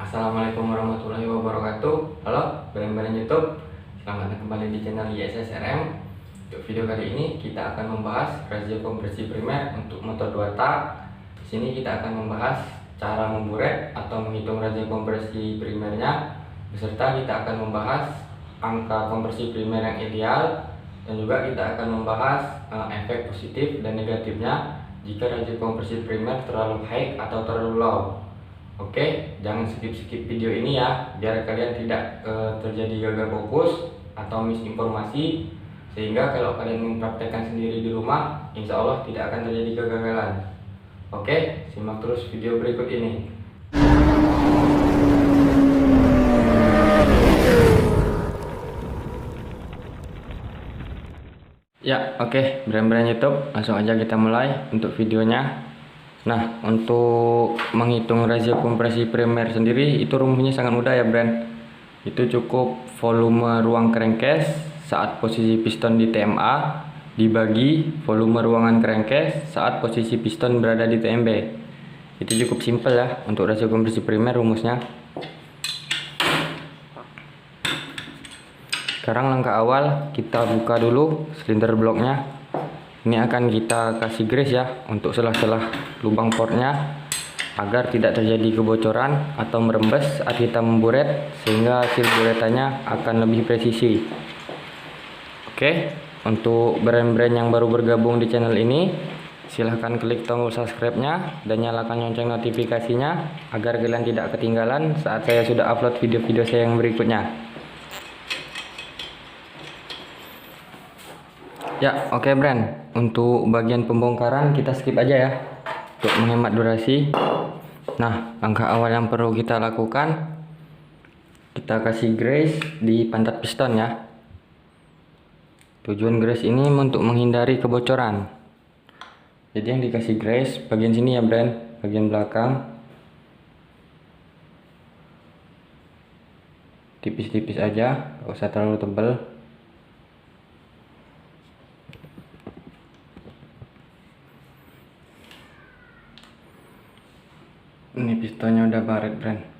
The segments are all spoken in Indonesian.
Assalamualaikum warahmatullahi wabarakatuh. Halo, brand-brand YouTube. Selamat datang kembali di channel YSSRM. Untuk video kali ini kita akan membahas razia kompresi primer untuk motor 2 tak. Di sini kita akan membahas cara memburet atau menghitung razia kompresi primernya, beserta kita akan membahas angka kompresi primer yang ideal, dan juga kita akan membahas efek positif dan negatifnya jika razia kompresi primer terlalu high atau terlalu low. Oke, jangan skip video ini ya, biar kalian tidak terjadi gagal fokus atau misinformasi, sehingga kalau kalian mempraktekkan sendiri di rumah, insya Allah tidak akan terjadi kegagalan. Oke, simak terus video berikut ini. Ya, oke, brand-brand YouTube, langsung aja kita mulai untuk videonya. Nah, untuk menghitung razia kompresi primer sendiri itu rumusnya sangat mudah ya, brand. Itu cukup volume ruang crankcase saat posisi piston di TMA dibagi volume ruangan crankcase saat posisi piston berada di TMB. Itu cukup simpel ya untuk razia kompresi primer rumusnya. Sekarang langkah awal, kita buka dulu silinder bloknya. Ini akan kita kasih grease ya untuk celah-celah lubang portnya, agar tidak terjadi kebocoran atau merembes saat kita memburet, sehingga hasil buretannya akan lebih presisi. Oke, untuk brand-brand yang baru bergabung di channel ini, silahkan klik tombol subscribe-nya dan nyalakan lonceng notifikasinya agar kalian tidak ketinggalan saat saya sudah upload video-video saya yang berikutnya. Ya, oke, brand. Untuk bagian pembongkaran kita skip aja ya, untuk menghemat durasi. Nah, langkah awal yang perlu kita lakukan, kita kasih grease di pantat piston ya. Tujuan grease ini untuk menghindari kebocoran. Jadi yang dikasih grease bagian sini ya, brand, bagian belakang. Tipis-tipis aja, gak usah terlalu tebal. Ini pistonnya udah baret, brand.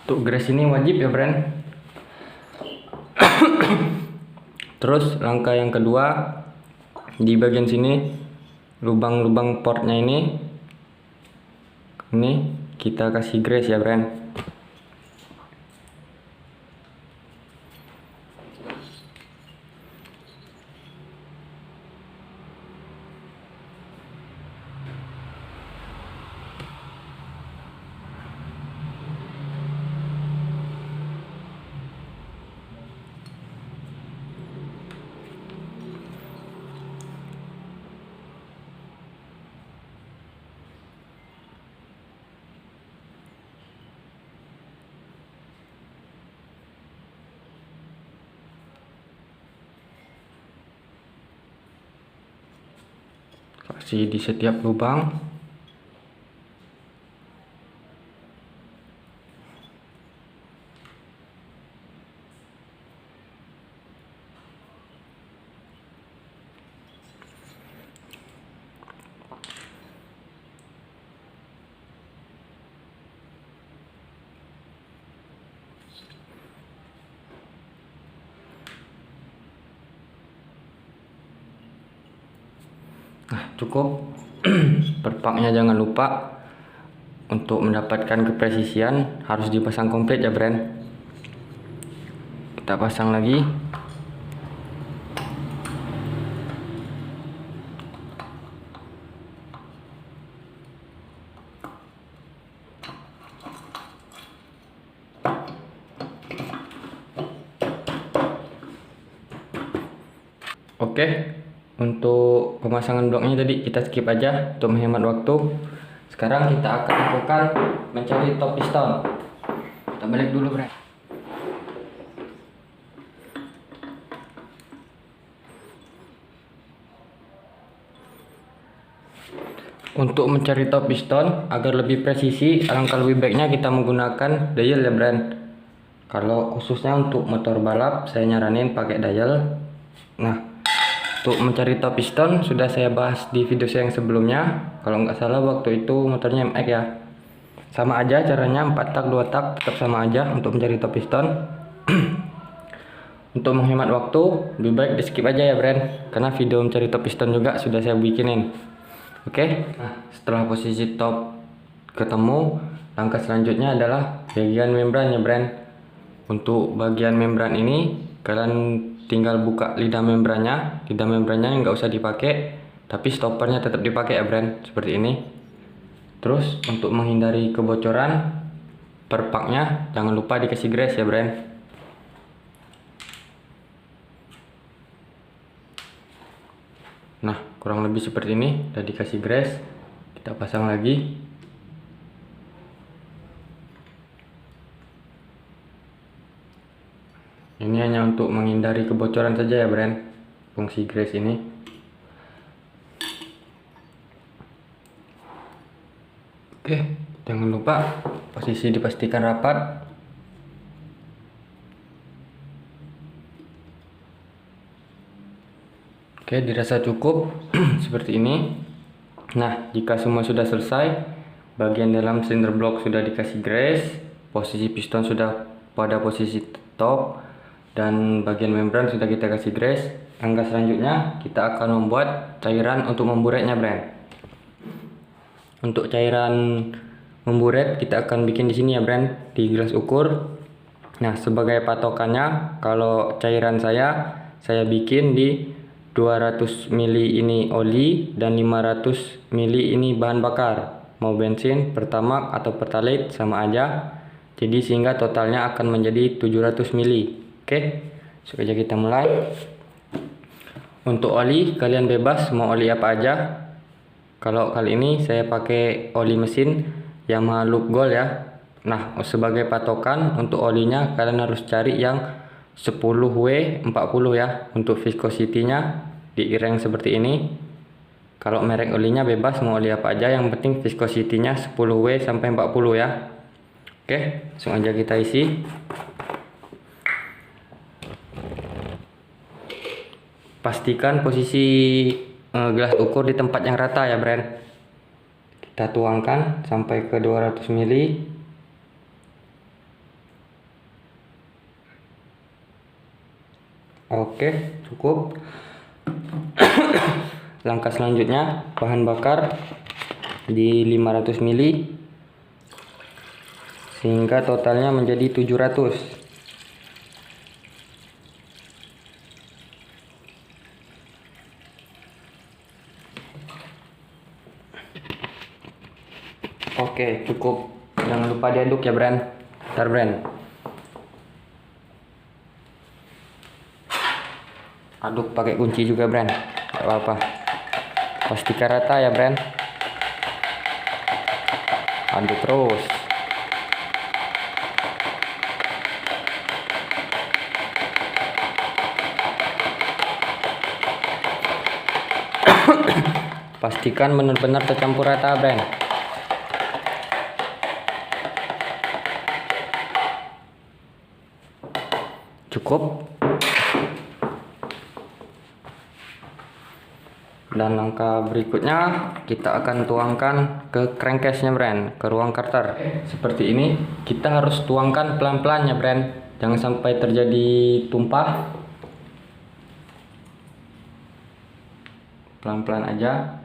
Untuk grease ini wajib ya, brand. Terus langkah yang kedua, di bagian sini lubang-lubang portnya ini kita kasih grease ya, brand. Kasih di setiap lubang. Nah, cukup. Perpaknya jangan lupa, untuk mendapatkan kepresisian harus dipasang komplit ya, brand. Kita pasang lagi. Oke, untuk pemasangan bloknya tadi kita skip aja untuk menghemat waktu. Sekarang kita akan lakukan mencari top piston. Kita balik dulu, Bre. Untuk mencari top piston agar lebih presisi, alangkah lebih baiknya kita menggunakan dial ya, Bren. Kalau khususnya untuk motor balap, saya nyaranin pakai dial. Nah, untuk mencari top piston sudah saya bahas di video saya yang sebelumnya. Kalau nggak salah waktu itu motornya MX ya. Sama aja caranya, 4 tak 2 tak tetap sama aja untuk mencari top piston. Untuk menghemat waktu, lebih baik di skip aja ya, Bren, karena video mencari top piston juga sudah saya bikinin. Oke, nah setelah posisi top ketemu, langkah selanjutnya adalah bagian membran ya, Bren. Untuk bagian membran ini kalian tinggal buka lidah membrannya. Lidah membrannya nggak usah dipakai, tapi stoppernya tetap dipakai ya, Bren, seperti ini. Terus untuk menghindari kebocoran perpaknya, jangan lupa dikasih grease ya, Bren. Nah, kurang lebih seperti ini, udah dikasih grease. Kita pasang lagi. Ini hanya untuk menghindari kebocoran saja ya, Bren, fungsi grease ini. Oke, jangan lupa posisi dipastikan rapat. Oke, dirasa cukup seperti ini. Nah, jika semua sudah selesai, bagian dalam silinder blok sudah dikasih grease, posisi piston sudah pada posisi top, dan bagian membran sudah kita kasih grease. Langkah selanjutnya kita akan membuat cairan untuk memburetnya, Bren. Untuk cairan memburet kita akan bikin di sini ya, Bren, di gelas ukur. Nah, sebagai patokannya, kalau cairan saya bikin di 200 ml ini oli dan 500 ml ini bahan bakar, mau bensin, pertamax atau pertalite sama aja. Jadi sehingga totalnya akan menjadi 700 ml. Oke, langsung aja kita mulai. Untuk oli kalian bebas mau oli apa aja. Kalau kali ini saya pakai oli mesin Yamaha Loop Gold ya. Nah, sebagai patokan untuk olinya kalian harus cari yang 10W40 ya. Untuk viscosity-nya diireng seperti ini. Kalau merek olinya bebas mau oli apa aja, yang penting viscosity-nya 10W sampai 40 ya. Oke, langsung aja kita isi. Pastikan posisi gelas ukur di tempat yang rata ya, Bren. Kita tuangkan sampai ke 200 ml. Oke, cukup. Langkah selanjutnya bahan bakar di 500 ml sehingga totalnya menjadi 700. Oke, cukup. Jangan lupa diaduk ya, Bren. Bentar, Bren. Aduk pakai kunci juga, Bren, gak apa-apa. Pastikan rata ya, Bren. Aduk terus. Pastikan benar-benar tercampur rata, Bren. Cukup. Dan langkah berikutnya kita akan tuangkan ke crankcase-nya, Bren, ke ruang karter. Seperti ini, kita harus tuangkan pelan-pelan ya, Bren. Jangan sampai terjadi tumpah. Pelan-pelan aja.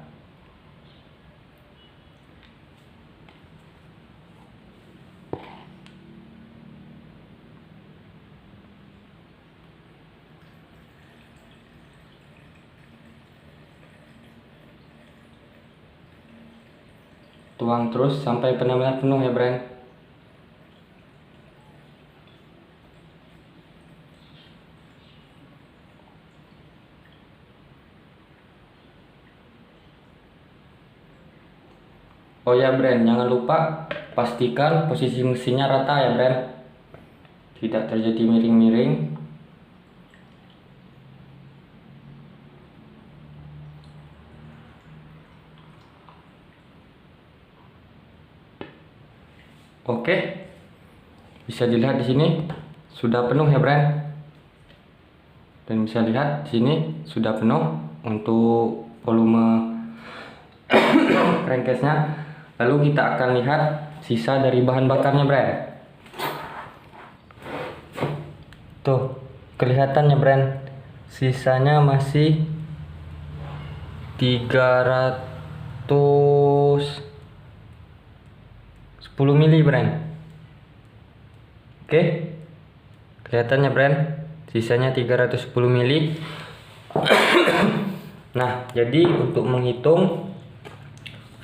Tuang terus sampai benar-benar penuh ya, Bren. Oh ya, Bren, jangan lupa pastikan posisi mesinnya rata ya, Bren. tidak terjadi miring-miring. Oke, bisa dilihat di sini sudah penuh ya, Bren. Dan bisa lihat di sini sudah penuh untuk volume crankcase-nya. Lalu kita akan lihat sisa dari bahan bakarnya, Bren. Tuh, kelihatannya, Bren. Sisanya masih 310 mili, Bren. Oke, kelihatannya, Bren, sisanya 310 mili. Nah, jadi untuk menghitung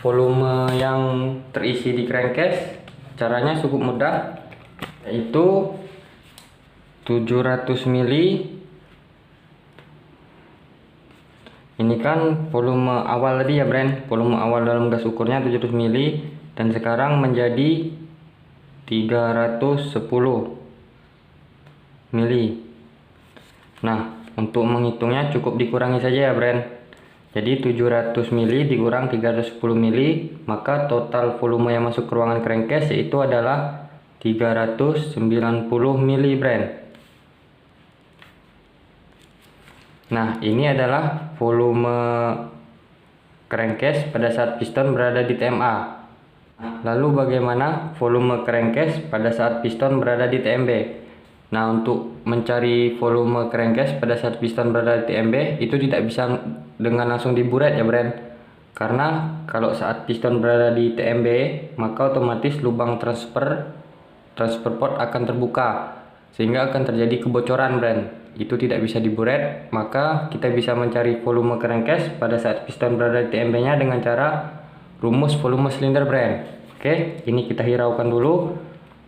volume yang terisi di crankcase, caranya cukup mudah, yaitu 700 mili. Ini kan volume awal tadi ya, Bren. Volume awal dalam gas ukurnya 700 mili dan sekarang menjadi 310 mili. Nah, untuk menghitungnya cukup dikurangi saja ya, Bren. Jadi 700 mili dikurang 310 mili, maka total volume yang masuk ke ruangan crankcase yaitu adalah 390 mili, Bren. Nah, ini adalah volume crankcase pada saat piston berada di TMA. Lalu bagaimana volume crankcase pada saat piston berada di TMB? Nah, untuk mencari volume crankcase pada saat piston berada di TMB itu tidak bisa dengan langsung diburet ya, Bren. Karena kalau saat piston berada di TMB, maka otomatis lubang transfer port akan terbuka sehingga akan terjadi kebocoran, Bren. Itu tidak bisa diburet, maka kita bisa mencari volume crankcase pada saat piston berada di TMB-nya dengan cara rumus volume silinder, Bren. Oke, ini kita hiraukan dulu.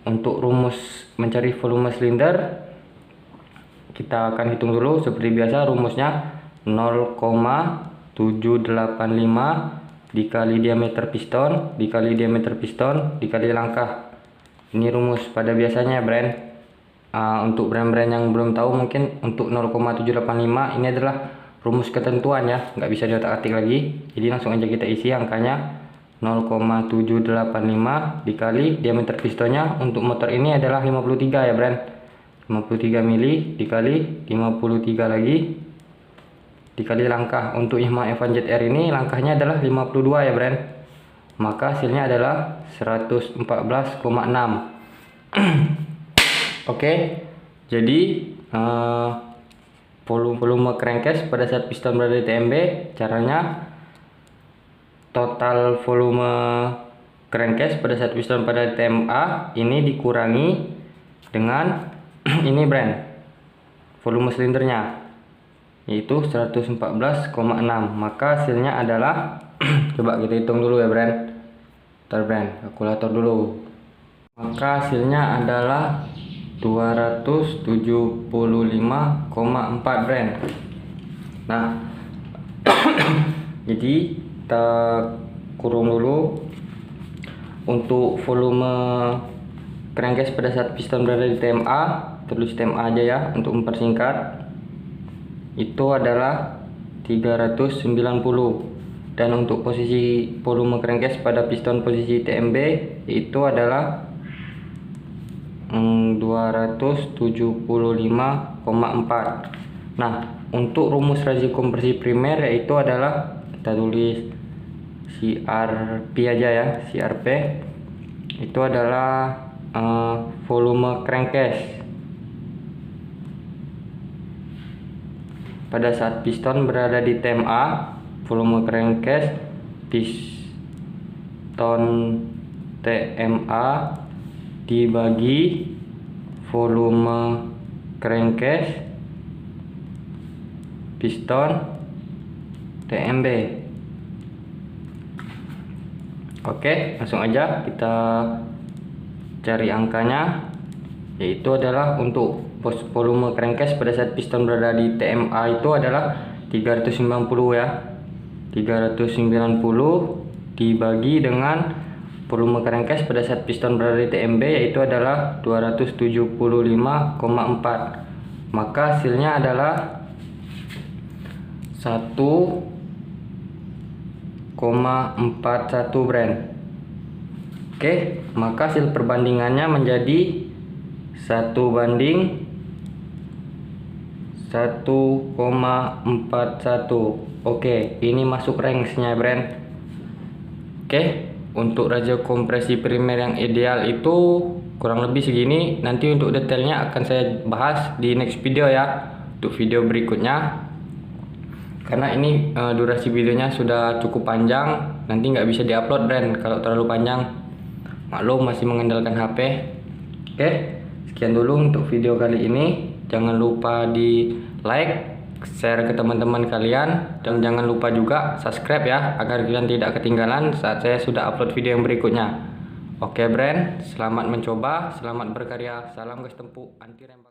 Untuk rumus mencari volume silinder, kita akan hitung dulu seperti biasa. Rumusnya 0,785 dikali diameter piston dikali diameter piston dikali langkah. Ini rumus pada biasanya, Bren. Untuk brand-brand yang belum tahu, mungkin untuk 0,785 ini adalah rumus ketentuan ya, nggak bisa diotak-atik lagi. Jadi langsung aja kita isi angkanya 0,785 dikali diameter pistonnya. Untuk motor ini adalah 53 ya, Bren. 53 mili dikali 53 lagi dikali langkah. Untuk Yamaha Evan ZR ini langkahnya adalah 52 ya, Bren. Maka hasilnya adalah 114,6. Oke, jadi volume crankcase pada saat piston berada di TMB, caranya total volume crankcase pada saat piston pada TMA ini dikurangi dengan ini, Bren, volume silindernya, yaitu 114,6. Maka hasilnya adalah coba kita hitung dulu ya, Bren. Bentar, Bren, kalkulator dulu. Maka hasilnya adalah 275,4, Bren. Nah, jadi kita kurung dulu. Untuk volume crankcase pada saat piston berada di TMA, tulis TMA aja ya untuk mempersingkat, itu adalah 390. Dan untuk posisi volume crankcase pada piston posisi TMB itu adalah 275,4. Nah, untuk rumus razio kompresi primer yaitu adalah, kita tulis CRP aja ya, CRP itu adalah volume crankcase pada saat piston berada di TMA. Volume crankcase piston TMA dibagi volume crankcase piston TMB. Oke, langsung aja kita cari angkanya, yaitu adalah untuk volume crankcase pada saat piston berada di TMA itu adalah 390 ya. 390 dibagi dengan volume crankcase pada saat piston berada di TMB yaitu adalah 275,4, maka hasilnya adalah 1,41 brand. Oke, maka hasil perbandingannya menjadi 1:1,41. Oke, ini masuk range-nya brand. Oke, untuk radio kompresi primer yang ideal itu kurang lebih segini. Nanti untuk detailnya akan saya bahas di next video ya, untuk video berikutnya. Karena ini durasi videonya sudah cukup panjang, nanti nggak bisa diupload brand kalau terlalu panjang. Maklum masih mengandalkan HP. Oke, sekian dulu untuk video kali ini. Jangan lupa di like, share ke teman-teman kalian, dan jangan lupa juga subscribe ya, agar kalian tidak ketinggalan saat saya sudah upload video yang berikutnya. Oke brand, selamat mencoba, selamat berkarya, salam gas tempuk anti rembak.